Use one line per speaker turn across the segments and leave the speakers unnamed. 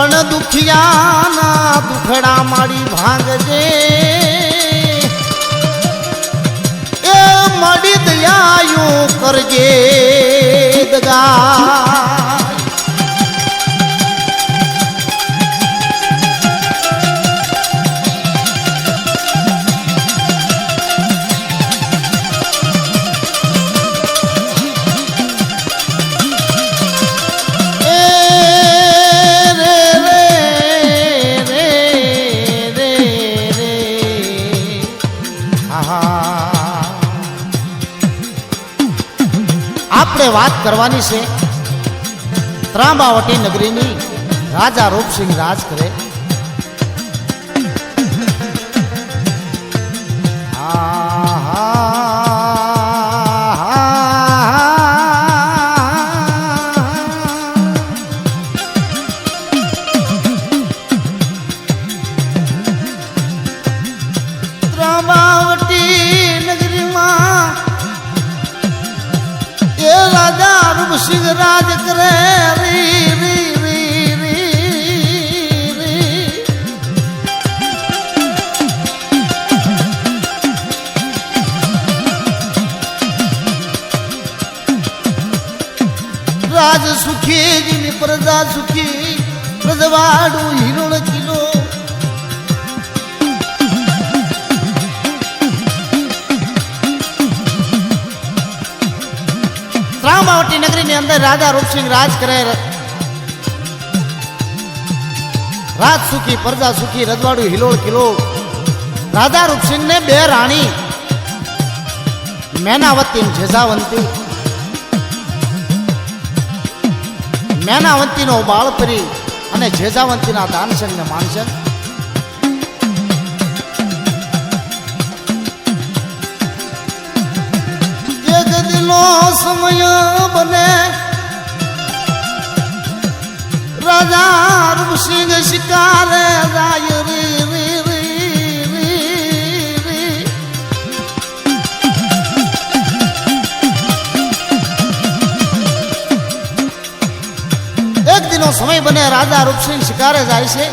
પણ દુખિયાના દુખડા માડી ભાંગજે એ માડી દયાયું કરજે દગા આપણે વાત કરવાની છે ત્રાંબાવટી નગરીની રાજા રૂપસિંહ રાજ કરે ત્રાંબાવટી નગરીમાં એ રાજા રૂપસિંહ રાજ કરે રી રી રી રી રી રાજ સુખી જીની પ્રજા સુખી પ્રજવાડું હિરણ કિલો ત્રાંબાવટી નગરીની અંદર રાજા રૂપસિંહ રાજ કરે રાજ સુખી પ્રજા સુખી રજવાડું હિલોળ કિલો રાજા રૂપસિંહ ને બે રાણી મેનાવતી જેજાવંતી મેનાવતી નો બાળપરી અને જેજાવંતી ના દાનસંગ ને માનસંગ સમય બને રાજા રૂપસિંહ શિકારે જાય રી રી રી રી રી એક દિનો સમય બને રાજા રૂપસિંહ શિકારે જાય છે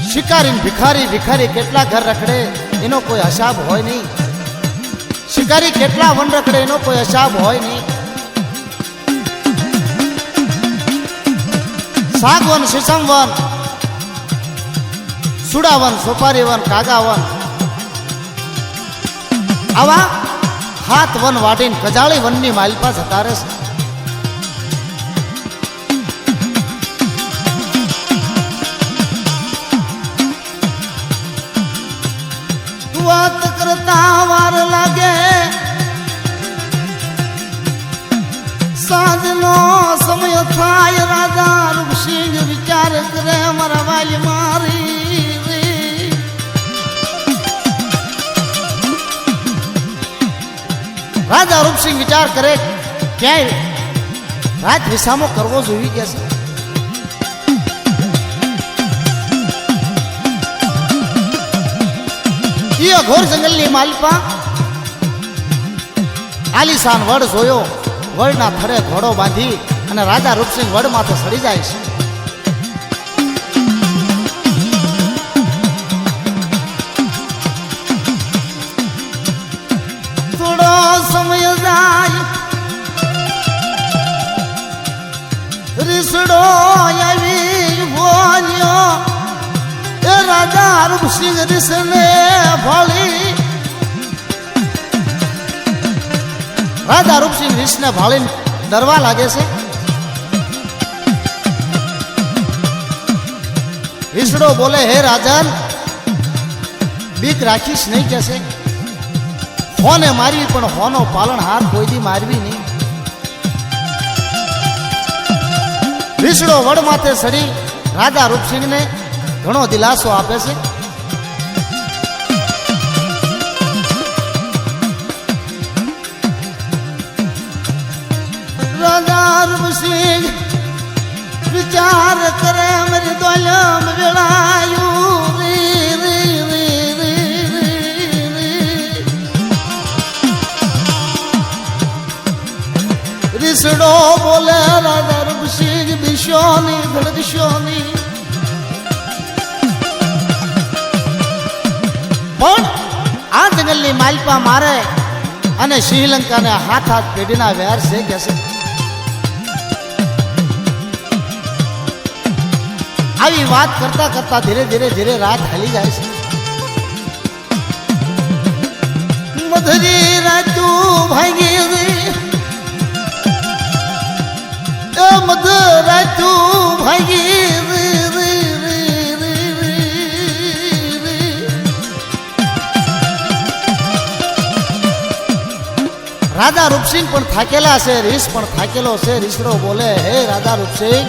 શિકારી ભિખારી ભિખારી કેટલા ઘર રખડે એનો કોઈ હિસાબ હોય નહીં શિકારી કેટલા વન રખડે એનો કોઈ હિસાબ હોય નહીં સાગવન શીશમવન સુડાવન સોપારીવન કાગાવન આવા 7 વન વાટીને કજાળી વનની માલપા જતા રહેશે વાત કરતા વાર લાગે સાંજનો સમય થાય રાજા રૂપસિંહ વિચાર કરે મારા વાલી મારી રાજા રૂપસિંહ વિચાર કરે ક્યાંય રાત વિસામો કરવો જોઈએ કે છે ઘોર જંગલની માલપા આલીશાન વડ જોયો વડના થરે ઘોડો બાંધી અને રાજા રૂપસિંહ વડ માથે સડી જાય છે થોડો સમય જાય રીસડો આવી બોલ્યો એ રાજા રૂપસિંહ રીસને ભાળી રાજા રૂપસિંહ રીસને ભાળીને ડરવા લાગે છે રીસડો બોલે હે રાજન બીક રાખીશ નહીં કે છે હોને મારવી પણ હોનો પાલન હાથ કોઈ દી મારવી નહીં રીસડો વડ માથે સડી રાજા રૂપસિંહને ઘણો દિલાસો આપે છે રાજા રૂપસિંહ વિચાર કરે મારી દોલમ વેળાયું રી રી રી રી રી રીસડો બોલે રાજા રૂપસિંહ વિશ્વ ધડકશો ની પણ આ જંગલની માલપા મારે અને શ્રીલંકાને હાથ હાથ પેઢીના વેર છે કે છે. આવી વાત કરતા કરતા ધીરે ધીરે ધીરે રાત હાલી જાય છે. મધરી રાતું ભાગી રે મધરાતું ભાગી રાજા રૂપસિંહ પણ થાકેલા છે. રીસ પણ થાકેલો છે. રીસડો બોલે હે રાજા રૂપસિંહ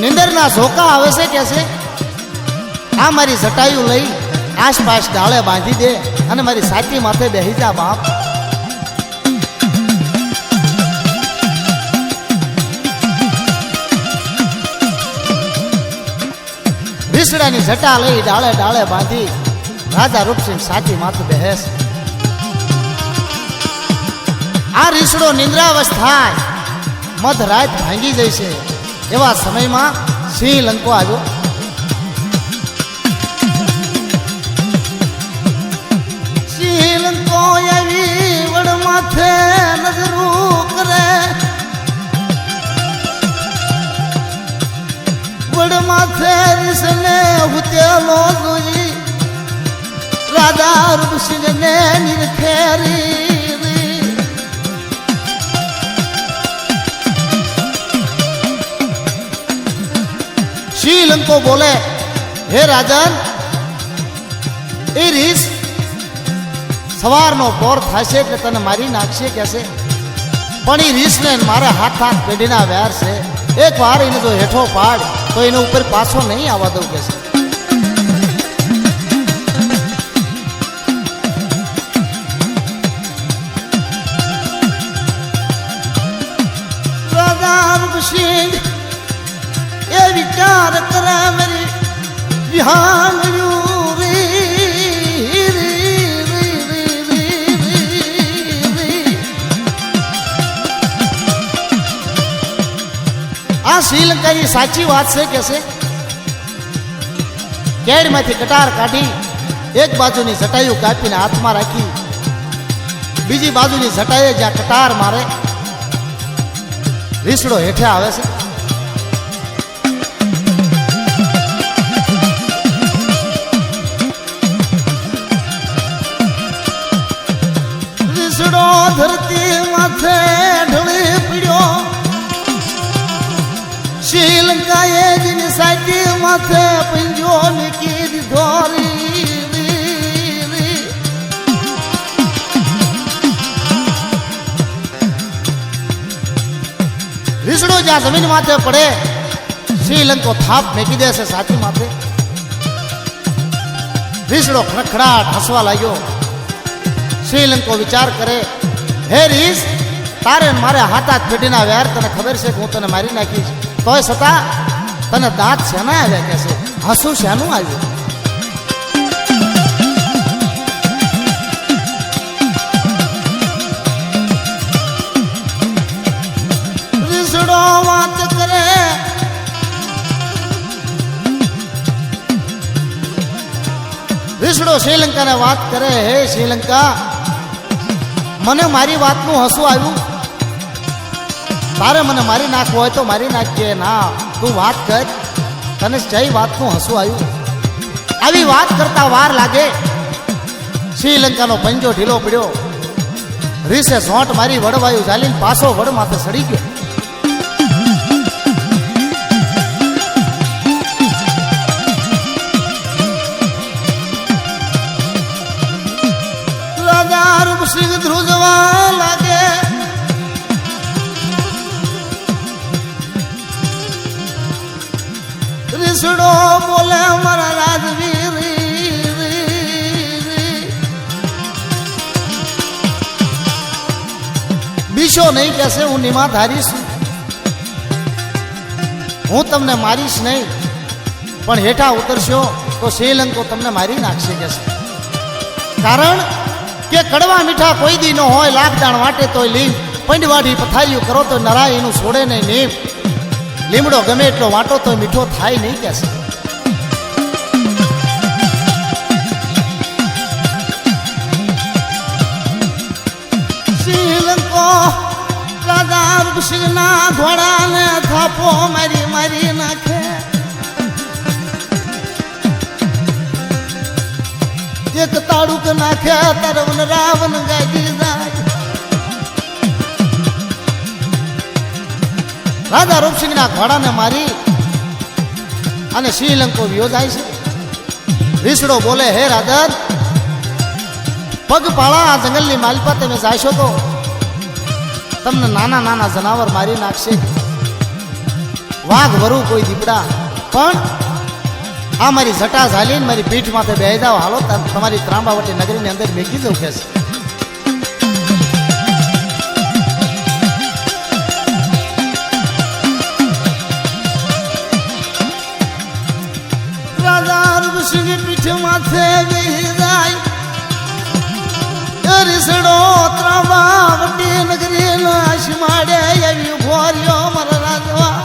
નિંદરના ઝોકા આવે છે કે છે આ મારી જટાયું લઈ આસપાસ ડાળે બાંધી દે અને મારી સાચી માથે બેહી જા બાપ. રીસડાની જટા લઈ ડાળે ડાળે બાંધી રાજા રૂપસિંહ સાચી માથે બેહેસ. આ રીસડો નિંદ્રાવસ્થાય મધરાત ભાંગી જશે એવા સમયમાં શ્રીલંકો આવ્યો. શ્રીલંકો આવી વડ માથે નજરું કરે વડ માથે રીસને હુતેલો જોઈ રાજા રૂપસિંહને નિરખેરી. શ્રીલંકો બોલે હે રાજન એ રીસ સવારનો પોર થશે એટલે તને મારી નાખશે કેસે પણ એ રીસને મારે હાથ હાથ પેઢીના વ્યાર છે. એક વાર એને જો હેઠો પાડ તો એને ઉપર પાછો નહીં આવવા દઉં કેસે. રાજા રૂપસિંહ એ વિચાર કરે મેરી વિહાંગડ્યું આ શ્રીલંકાની સાચી વાત છે કે છે. કેડમાંથી કટાર કાઢી એક બાજુની જટાયું કાપીને હાથમાં રાખી બીજી બાજુની જટાએ જ્યાં કટાર મારે રીસડો હેઠે આવે છે. ધરતી માથે ઢળી પડ્યો શ્રીલંકાએ જેની સાચી માથે પંજો મૂકી દીધો. રીસડો જ્યાં જમીન માથે પડે શ્રીલંકો થાપ મેકી દેશે સાચી માથે. રીસડો ખડખડાટ હસવા લાગ્યો. શ્રીલંકો વિચાર કરે હે રીસ તારે મારે હાથ હાથ પેઢીના વ્યાર તને ખબર છે કે હું તને મારી નાખીશ તોય છતાં તને દાંત શેના આવ્યા કે છે હસું શેનું આવ્યું. રીસડો વાત કરે રીસડો શ્રીલંકાને વાત કરે હે શ્રીલંકા મને મારી વાતનું હસું આવ્યું. તારે મને મારી નાખવું હોય તો મારી નાખજે. ના તું વાત કર તને જઈ વાતનું હસું આવ્યું. આવી વાત કરતા વાર લાગે શ્રીલંકાનો પંજો ઢીલો પડ્યો. રીસે ઝોંટ મારી વડવાયું ઝાલીને પાછો વડ માથે સડી ગયો. રાજા રૂપસિંહ ધ્રુજવા લાગે. રીસડો બોલે મારા રાજવીર બીશો નહીં કહેશે હું નિમા ધારીશ હું તમને મારીશ નહીં પણ હેઠા ઉતરશો તો શ્રીલંકો તમને મારી નાખશે કહેશે. કારણ કે કડવા મીઠા કોઈ દી ન હોય લાખ દાણ વાટે તોય લીમ પંડવાઢી પથારીઓ કરો તો નરાય એનું છોડે નહીં નીમ. લીમડો ગમે એટલો વાટો તો મીઠો થાય નહીં કે છે. શ્રીલંકો રાજા ઋષિના ઘોડાને થાપો મારી મારી નાખે. એક તાળુક નાખ્યા તરવન રાવણ ગાજી જાય. રાજા રૂપસિંહના ઘોડાને મારી અને શ્રીલંકો વિયો જાય છે. રીસડો બોલે, હે રાજન, પગપાળા આ જંગલની માલપા તમે જાશો તો તમને નાના નાના જનાવર મારી નાખશે, વાઘ વરુ કોઈ દીપડા, પણ આ મારી જટા ઝાલીને મારી પીઠ માથે બેહી જાઓ, હાલો તમારી ત્રાંબાવટી નગરીની અંદર મેકી દઉં કે છે. રાજા ઋષિ પીઠ માથે બેહી જાય. રીસડો ત્રાંબાવટી નગરી નાશ માડે એવી ભોર્યો મારા રાજવા.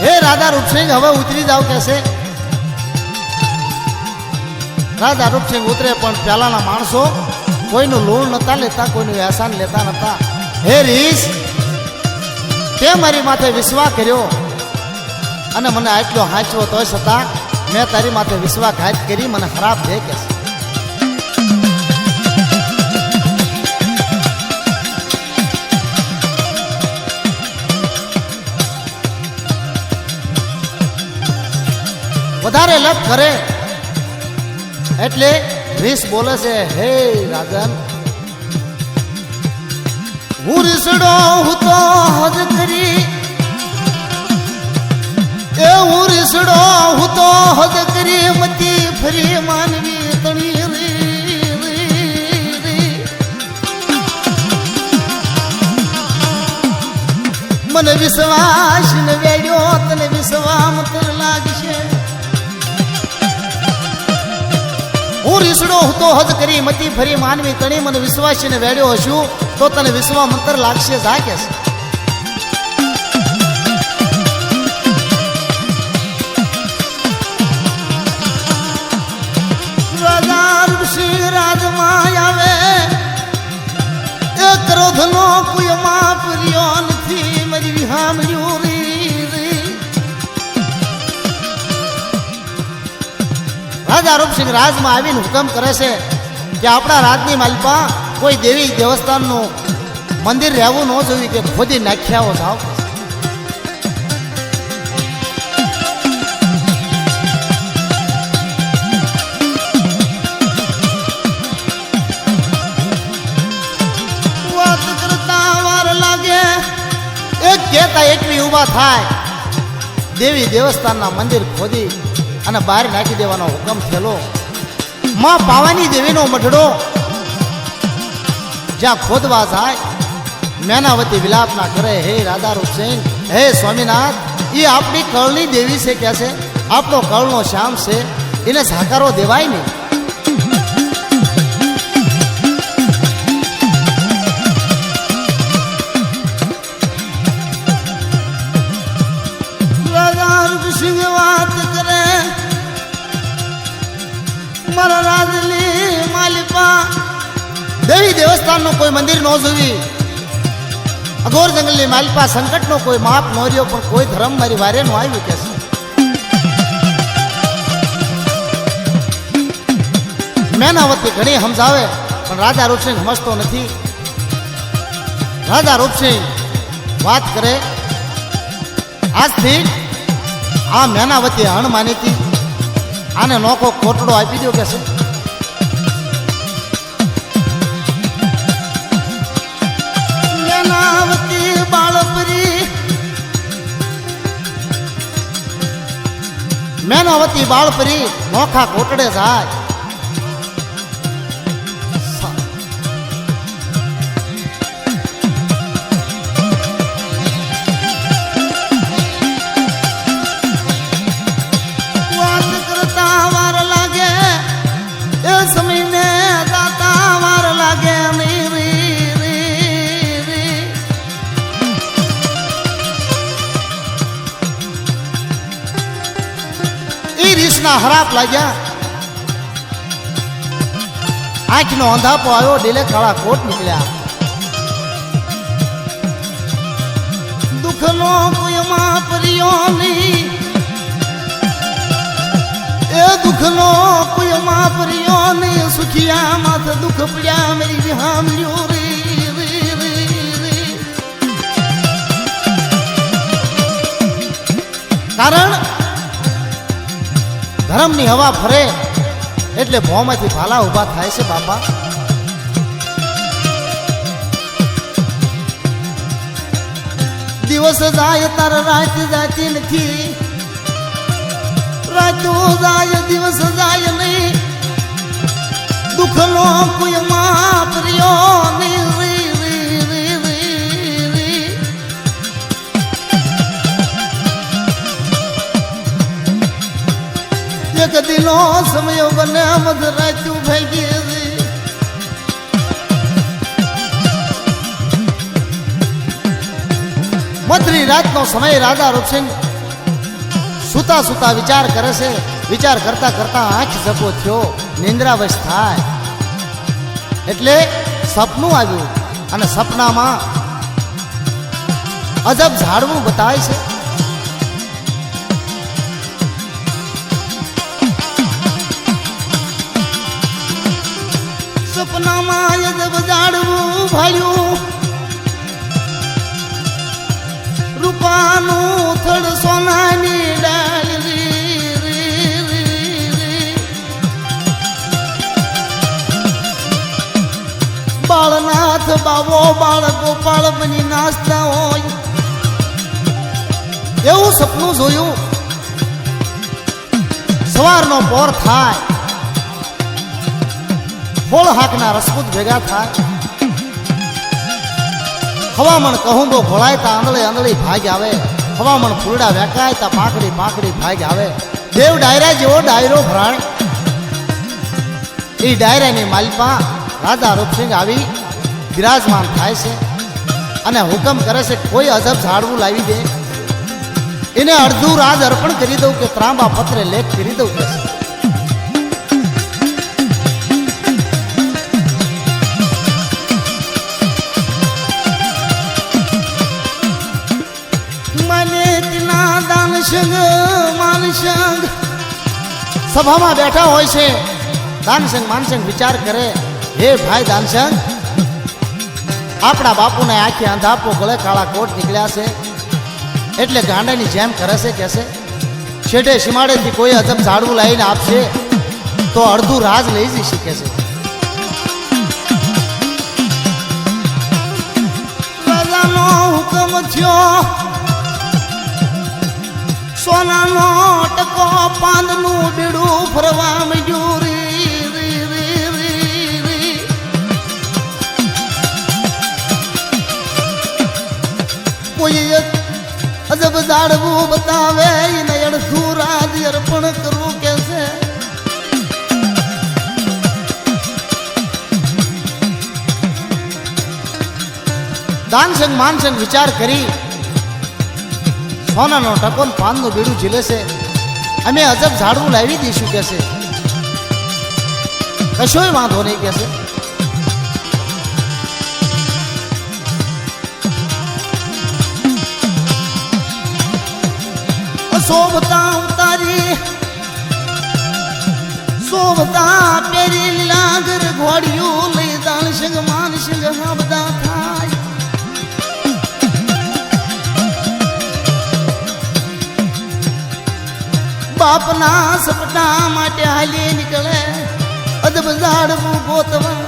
હે રાજા રૂપસિંહ, હવે ઉતરી જાવ કેસે. રાજા રૂપસિંહ ઉતરે, પણ પહેલાના માણસો કોઈનું લૂણ નતા લેતા, કોઈનું વ્યસન લેતા નતા. હે રીસ, તે મારી માથે વિશ્વાસ કર્યો અને મને આટલો હાંચવો તોય છતાં મેં તારી માથે વિશ્વાસઘાત કરી, મને ખરાબ દે કે છે. વધારે લપ કરે એટલે રીસ બોલે છે, હે રાજન, હું રીસડો હું તો હદ કરી, એ હું રીસડો હું તો હદ કરી મતી ફરી માનવી તણી રી. મને વિશ્વાસ ને વેડ્યો, તને વિશ્વામતર લાગશે. હું રીસડો હું તો હદ કરી મતી ફરી માનવી તણી, મને વિશ્વાસ ને વેડ્યો હશું તો તને વિશ્વામંતર લાગશે. જા કે છે. રાજમાં આવે એ ક્રોધનો કોઈ માપ રહ્યો નથી, મારી વિહામણ્યું રી. રાજા રૂપસિંહ રાજમાં આવીને હુકમ કરે છે કે આપણા રાજની માલપા કોઈ દેવી દેવસ્થાનનું મંદિર રહેવું ન જોયું, કે ખોદી નાખ્યાઓ જાઓ. કેતા એકવી ઉભા થાય, દેવી દેવસ્થાનના મંદિર ખોદી અને બહાર નાખી દેવાનો હુકમ થયેલો. માં પાવાની દેવીનો મઢડો જ્યાં ખોદવા જાય, મેનાવતી વિલાપ ના કરે, હે રાધા રૂપસિંહ, હે સ્વામિનાથ, એ આપણી કળની દેવી છે કે છે, આપણો કળનો શ્યામ છે, એને સાકારો દેવાય નહીં. સિંહ વાત કરે, મારા રાજની માલિપા દેવી દેવસ્થાનનું કોઈ મંદિર ન જોવી, અઘોર જંગલની માલિપા સંકટનો કોઈ માપ ન રહ્યો, પણ કોઈ ધર્મ મારી વારે નું આવ્યું કે છે. મેનાવતી ઘણી સમજાવે, પણ રાજા રૂપસિંહ સમજતો નથી. રાજા રૂપસિંહ વાત કરે, આજથી આ મેનાવતી હણ માની હતી, આને નોખો કોટડો આપી દો કે છે. મેનાવતી બાળપરી, મેનાવતી બાળપરી નોખા કોટડે જાય. સમયને દાતા વાર ના હરાપ લાગ્યા, આંખનો અંધાપો આવ્યો, ડીલે કાળા કોટ નીકળ્યા. દુઃખનો કોઈમાં પરિયો નહીં, એ દુઃખનો કોઈમાં પરિયો નહીં, સુખિયા માથે દુઃખ પડ્યા મેરી વિહામલ્યો રે. કારણ ધર્મની હવા ફરે એટલે ભોમાંથી ભાલા ઉભા થાય છે બાપા. દિવસ જાય તારે રાત જાતી નથી, રાતો જાય દિવસ જાય નહીં, દુઃખનો કોઈ માં પ્રિયો નહીં. એક દિનો સમય બને મધ રાત્યું ભાગી. મધરી રાતનો સમય રાજા રૂપસિંહ સુતા સુતા વિચાર કરે છે. વિચાર કરતા કરતા આંખ ઝપો થયો, નિંદ્રાવશ થાય એટલે સપનું આવ્યું અને સપનામાં અજબ ઝાડવું બતાય છે. સપનામાં અજબ ઝાડવું ભાળ્યું, રૂપાનું થડ સોનાની ડાળ. બાળનાથ બાવો બાળ ગોપાળ બની નાચતા હોય એવું સપનું જોયું. સવારનો પોર થાય, બોળ હાકના રસપૂત ભેગા થાય, હવામણ કહુંબો ઘોળાયતા આંધળી આંધળી ભાગ આવે, હવામણ ફૂલડા વેકાયતા પાંકડી પાંકડી ભાગ આવે. દેવ ડાયરા જેવો ડાયરો ભરાણ. એ ડાયરાની માલિપા રાજા રૂપસિંહ આવી બિરાજમાન થાય છે અને હુકમ કરે છે કોઈ અજબ ઝાડવું લાવી દે, એને અડધું રાજ અર્પણ કરી દઉં કે ત્રાંબા પત્રે લેખ કરી દઉં કે માનસંગ સભામાં બેઠા હોય છે. દાનસંગ માનસંગ વિચાર કરે, હે ભાઈ દાનસંગ, આપણા બાપુને આંખે અંધાપો ગળે કાળા કોટ નીકળ્યા છે એટલે ગાંડાની જેમ કરે છે કે છે છેડે સીમાડેથી કોઈ અજબ ઝાડવું લાવીને આપશે તો અડધું રાજ લઈ જઈ શકે છે. રાજાનો હુકમ થયો, સોનાનો ટકો પાંદનું બીડું ફરવા માંડ્યું. કોઈ અજબ ઝાડવું બતાવે એને અડધું રાજ અર્પણ કરવું કે છે. દાનસંગ માનસંગ વિચાર કરી સોનાનો ટકો પાનનું બીડું ઝીલે છે, અમે અજબ ઝાડવું લાવી દઈશું કે છે. કશોય વાંધો નહીં કે છે. શોભતા ઉતારી શોભતા પેરી લાગર ઘોડિયું લઈ દાનસંગ માનસંગ હા બધા થાય. બાપના સપના માટે હાલી નીકળે અજબ ઝાડવું ગોતવા.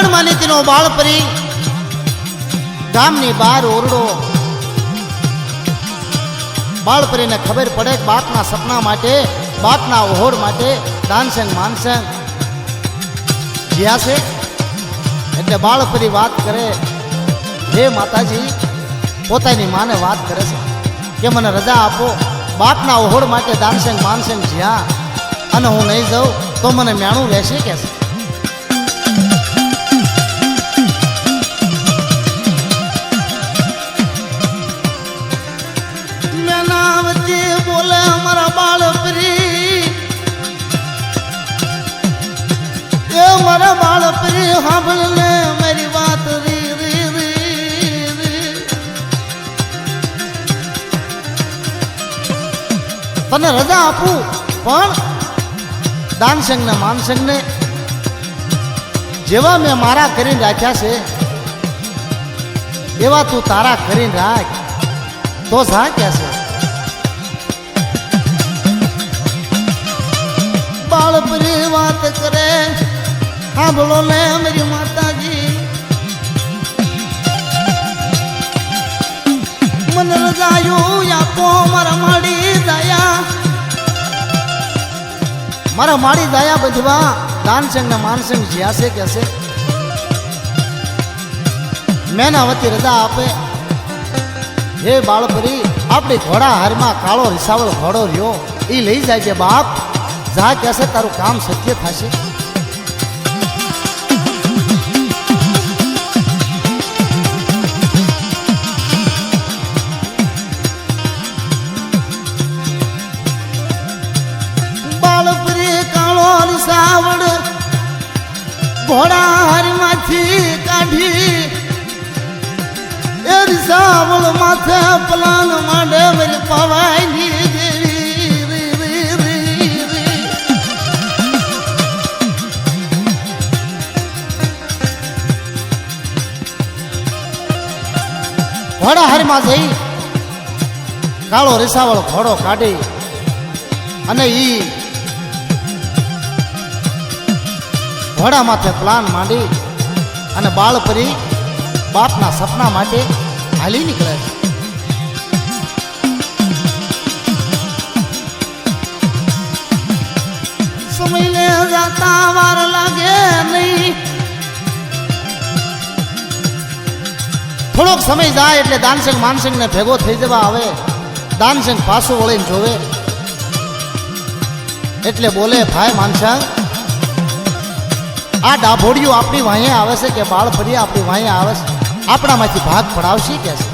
અણમાનિતનો બાળપરી ગામની બહાર ઓરડો. બાળપરીને ખબર પડે કે બાપના સપના માટે બાપના ઓહોડ માટે દાનસંગ માનસંગ જ્યાં છે એટલે બાળપરી વાત કરે, હે માતાજી, પોતાની માને વાત કરે છે કે મને રજા આપો, બાપના ઓહોડ માટે દાનસંગ માનસંગ જ્યાં અને હું નહીં જાઉં તો મને મેણું રહેશે કે છે. બાળપરી સાંભળ લે મારી વાત રી રી રી રી. તને રજા આપું પણ દાનસંગ ને માનસંગ ને જેવા મેં મારા કરીને રાખ્યા છે એવા તું તારા કરીને રાખ તો જા ક્યાં છે. બાળપરી વાત કરે સાંભળો ને મારી માતાજી. મને રજાયું આપો મારા માડી દયા, મારા માડી દયા બધવા દાનસંગ ને માનસંગ જ્યાં છે કે છે મેના વતી રજા આપે. હે બાળપરી આપણી ઘોડા હારમાં કાળો રિસાવળ ઘોડો રહ્યો એ લઈ જાય છે બાપ. જા કહેશે તારું કામ સત્ય થશે. બાળપરી કાળો રિસાવળ ઘોડા હારમાંથી કાઢી એ રિસાવળ માથે પલાન માંડે મારી પવાઈની ઘોડા હારમાં જઈ કાળો રિસાવળ ઘોડો કાઢી અને ઈ ઘોડા માથે પ્લાન માંડી અને બાળપરી બાપના સપના માટે હાલી નીકળે છે. સમયને જાતા વાર લાગે નહીં. થોડોક સમય જાય એટલે દાનસંગ માનસંગ ને ભેગો થઈ જવા આવે. દાનસંગ પાછું વળીને જોવે એટલે બોલે ભાઈ માનસંગ આ ડાભોડિયું આપણી વાંહે આવે છે કે બાળપરી આપણી વાંહે આવે છે, આપણામાંથી ભાગ પડાવશી કે છે.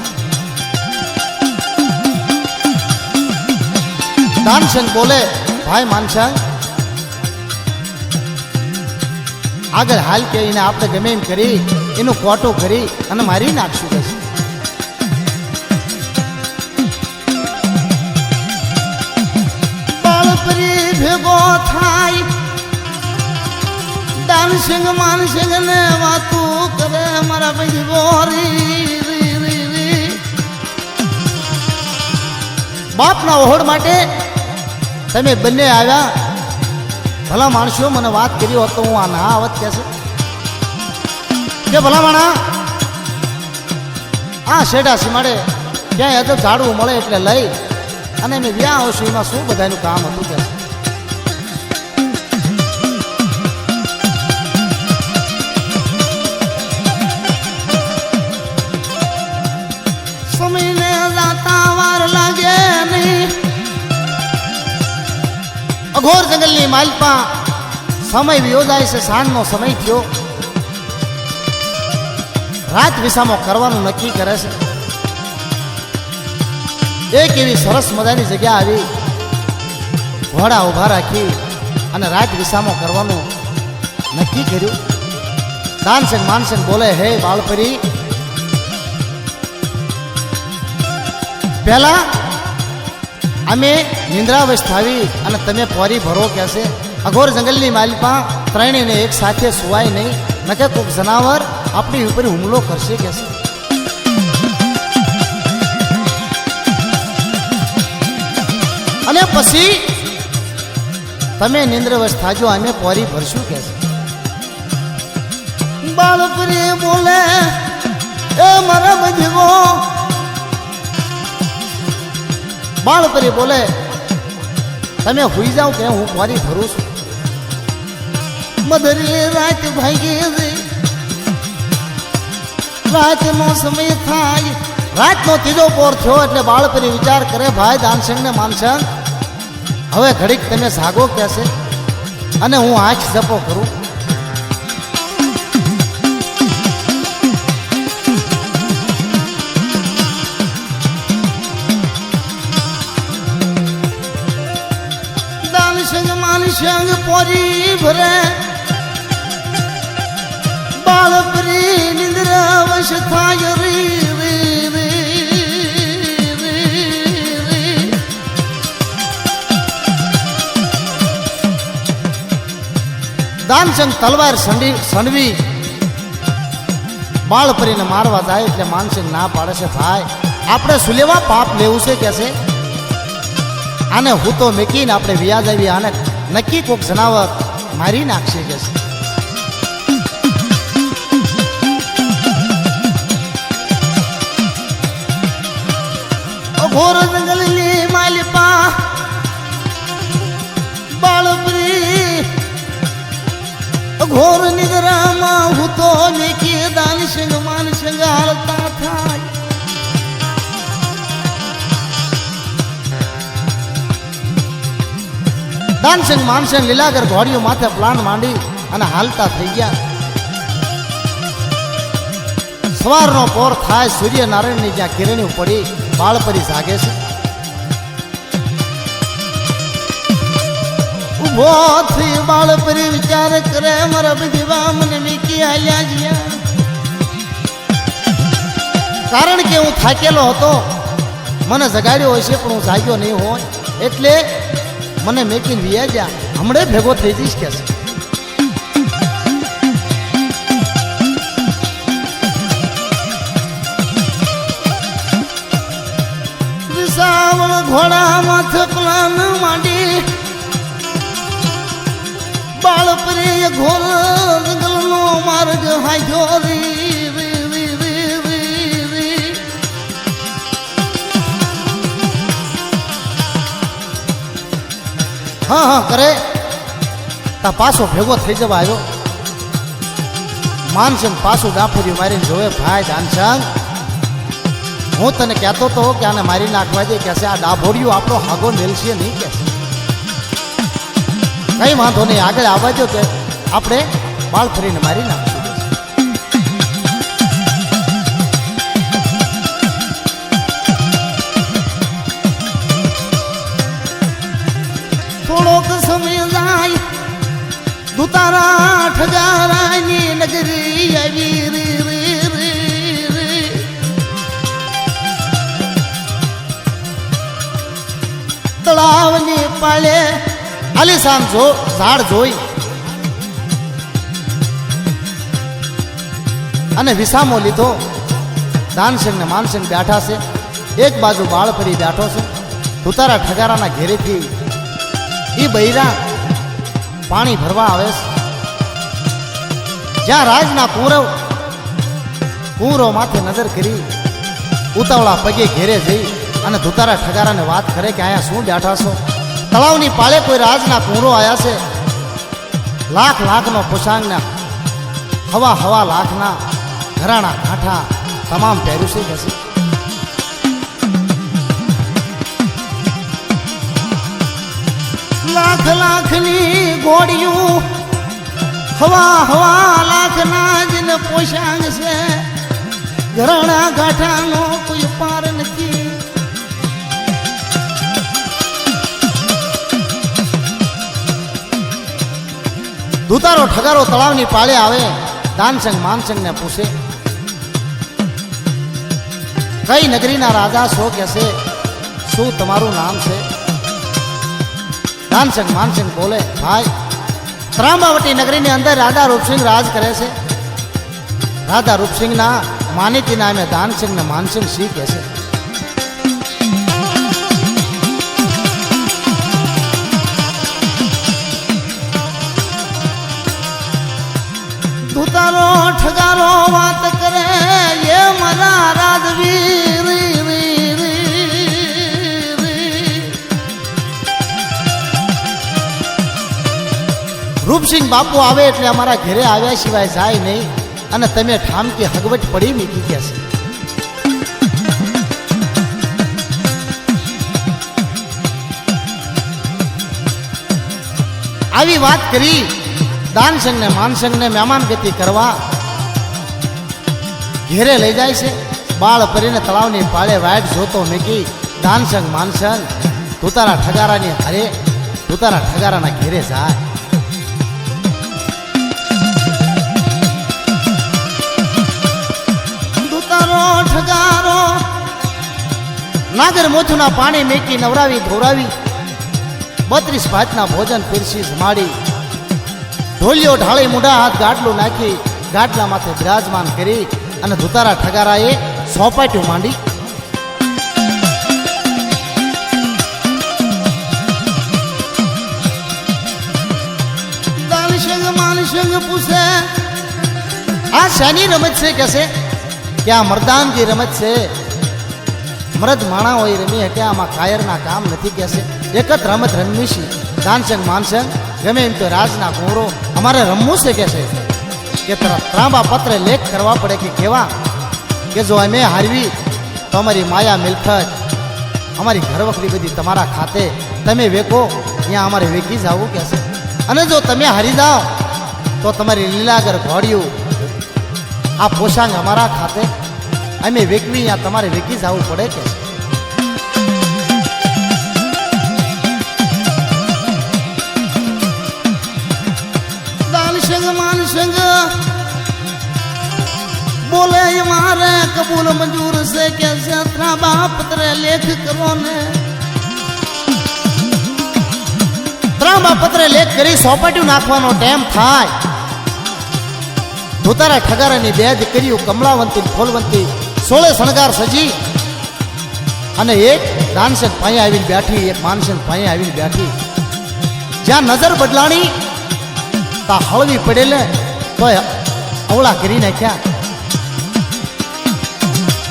દાનસંગ બોલે ભાઈ માનસંગ આગળ હાલ કે એને આપણે ગમે એમ કરી એનું કોટો કરી અને મારી નાખશું કે છે. બાળપરી ભેગો થાય દાનસંગ માનસંગ ને વાતું કરે મારા ભાઈ ગોરી. બાપના ઓહડ માટે તમે બંને આવ્યા. ભલા માણસો મને વાત કરી હોત તો હું આ ના આવત કે છે કે ભલા માણા આ શેડા સીમાડે ક્યાંય હજુ ઝાડવું મળે એટલે લઈ અને મેં વ્યા આવશું. એમાં શું બધાનું કામ હતું કે સમયને જાતા વાર લાગે નહીં. અઘોર જંગલની માલપા સમય વિયો જાય છે. સાંજનો સમય થયો. રાત વિસામો કરવાનું નક્કી કરે છે. એક એવી સરસ મજાની જગ્યા આવી ઘોડા ઉભા રાખી અને રાત વિસામો કરવાનું નક્કી કર્યું. દાનસંગ માનસંગ બોલે હે બાળપરી પહેલા અમે નિંદ્રાવસ્થ આવી અને તમે પોરી ભરો કે છે. અઘોર જંગલની માલિપા ત્રણેયને એક સાથે સુવાય નહીં નકે કોઈક જનાવર આપણી ઉપર હુમલો કરશે કે છે. અને પછી તમે નિંદ્રાવસ્થ થાજો અમે પોરી ભરશું કે છે. બાળપરી બોલે એ મારા બજવો. બાળપરી બોલે તમે હુઈ જાઓ કે હું પોરી ભરું છું. મધરી રાત ભાગી રાતનો સમય થાય. રાતનો ત્રીજો પોર થયો એટલે બાળપરી વિચાર કરે ભાઈ દાનસંગ ને માનસંગ હવે ઘડીક તમે જાગો કહેશે અને હું આંખ જપો કરું. દાનસંગ માનસંગ પોરી ભરે બાળપરી નિંદ્રા વશ થાય રી રી રી રી. દાનસંગ તલવાર સણવી બાળપરીને મારવા જાય એટલે માનસિંહ ના પાડે છે. ભાઈ આપણે સુલેવા પાપ લેવું છે કે છે આને હું તો મેકીને આપણે વ્યાજ આવી આને નક્કી કોક જનાવર મારી નાખશે કે છે. ઘોર જંગલની માલિપા બાળપરી ઘોર નિદ્રામાં હું તો મેકી દાનસિંહ માનસિંહ હાલતા થાય. દાનસિંહ માનસિંહ લીલાગર ઘોડીઓ માથે પ્લાન માંડી અને હાલતા થઈ ગયા. સવારનો પોર થાય, સૂર્યનારાયણની જ્યાં કિરણ્યું પડી બાળપરી જાગે છે. ઉભો થઈ બાળપરી વિચાર કરે મારા દીવા મને મીકી હાલ્યા જ્યાં. કારણ કે હું થાકેલો હતો, મને જગાડ્યો હશે પણ હું જાગ્યો નહીં હોય એટલે મને મેકીને વ્યા જા હમણે ભેગો થઈ જઈશ કે છે. વિસાવળ ઘોડા માથે પ્લાન માંડી બાળપરી ઘોર જંગલનો માર્ગ હાજ્યો રી રી રી રી રી રી. હા કરે તા પાછો ભેગો થઈ જવા આવ્યો. માનસિંહ પાછું ડાફર્યું મારીને જોવે. ભાઈ દાનસંગ હું તને કહેતો તો કે આને મારી નાખવા દે કે આ ડાભોડિયું આપણો હાગો મેલશે નહીં કે કઈ વાંધો નહીં આગળ આવવા દો કે આપણે બાળફરીને મારી નાખશું. થોડોક સમય જાય દુતારા ઠગારાની નગરી આવી રી રી રી રી. તળાવની પાળે આલીશાન ઝાડ જોઈ અને વિસામો લીધો. દાનસિંહ ને માનસિંહ બેઠા છે, એક બાજુ બાળફરી બેઠો છે. દુતારા ઠગારાના ઘેરેથી એ બૈરા પાણી ભરવા આવે છે. જ્યાં રાજના કુંવરો માથે નજર કરી ઉતાવળા પગે ઘેરે જઈ અને દુતારા ઠગારાને વાત કરે કે અહીંયા શું બેઠા છો? તળાવની પાળે કોઈ રાજના કુંવરો આવ્યા છે. લાખ લાખનો પોશાંગના હવા લાખના ઘરાણા કાંઠા તમામ પહેર્યું છે કે છે. લાખ લાખની ઘોડિયું હવા લાખના જ પોશાંગ છે. ઘરાણા કાંઠાનો કોઈ પાર નથી. દુતારો ઠગારો તળાવની પાળે આવે. દાનસંગ માનસંગ ને પૂછે કઈ નગરીના રાજા છો કે છે? શું તમારું નામ છે? દાનસંગ માનસિંહ બોલે ભાઈ ત્રાંબાવટી નગરીની અંદર રાજા રૂપસિંહ રાજ કરે છે. રાજા રૂપસિંહના માનીતી નામે દાનસિંહ ને માનસિંહ સિંહ કહે છે. દુતારો ઠગારો વાત કરે એ મારા રાજવીર. રૂપસિંહ બાપુ આવે એટલે અમારા ઘરે આવ્યા સિવાય જાય નહીં અને તમે ઠામકી હગવટ પડી મીકી કે છે. આવી વાત કરી દાનસંગ ને માનસંગ ને મહેમાન ગતિ કરવા ઘેરે લઈ જાય છે. બાળ પરીને તળાવની પાળે વાઈટ જોતો મેકી દાનસંગ માનસંગ દુતારા ઠગારાની હારે દુતારા ઠગારાના ઘેરે જાય. ગાગર મોથુના પાણી મેકી નવરાવી ધોરાવી 32 ભાતના ભોજન પીરસી જમાડી ઢોલિયો ઢાળી મુઢા હાથ ગાડલું નાખી ગાડલા માથે બિરાજમાન કરી અને ધુતારા ઠગારાએ સોપાટ્યું માંડી દાનશંગ માનશંગ પૂછે આ શાની રમત છે કહેશે કે આ મર્દાનની રમત છે મરદ માણા હોય રમી હકે આમાં કાયરના કામ નથી કહેશે એક જ રમત રમવીશી દાનશંગ માનશંગ ગમે એમ તો રાજના કોરો અમારે રમવું છે કહેશે કે ત્રાંબા પત્ર લેખ કરવા પડે કે કેવા કે જો અમે હારવી તો અમારી માયા મિલકત અમારી ઘરવખરી બધી તમારા ખાતે તમે વેકો ત્યાં અમારે વેકી જવું કહેશે અને જો તમે હારી જાઓ તો તમારી લીલાગર ઘોડિયું આ પોશાંગ અમારા ખાતે અમે વેકવી ત્યાં તમારે વેકી જવું પડે કે દાનશંગ માનશંગ બોલે મારે કબૂલ મંજૂર છે કે ત્રાંબા પત્ર લેખ કરો ને ત્રાંબા પત્ર લેખ કરી સોપાટ્યું નાખવાનો ટાઈમ થાય ધોતારા ઠગારાની બે જ કર્યું કમળાવંતી ફોલવંતી 16 શણગાર સજી અને એક દાનશંગ પાસે આવીને બેઠી એક માનશંગ પાસે આવીને બેઠી જ્યાં નજર બદલાણી તા હળવી પડેલે તો અવળા કરી નાખ્યા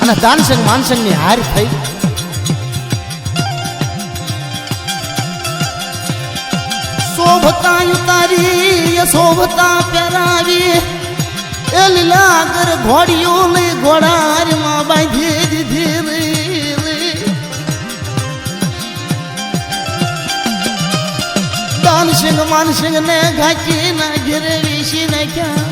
અને દાનશંગ માનશંગની હાર થઈ શોભતા ઉતારી શોભતા પહેરાવી એ લીલાગર ઘોડીઓ લઈ ઘોડારમાં બાંધી દીધી રે દાનશંગ માનશંગ ને ઘાચી ના ઘેરે વેશી નાખ્યા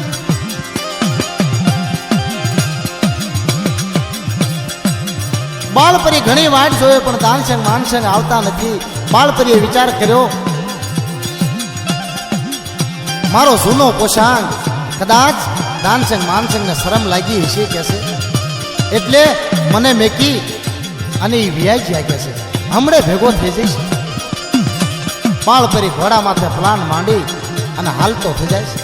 બાળપરી ઘણી વાટ જોયે પણ દાનશંગ માનશંગ આવતા નથી બાળપરીએ વિચાર કર્યો મારો જૂનો પોશાંગ કદાચ દાનશંગ માનશંગને શરમ લાગી હશે કહેશે એટલે મને મેકી અને એ વ્યાજ ગયા કહેશે હમણે ભેગો થઈ જઈશ બાળપરી ઘોડા માથે પ્લાન માંડી અને હાલતો થઈ જાય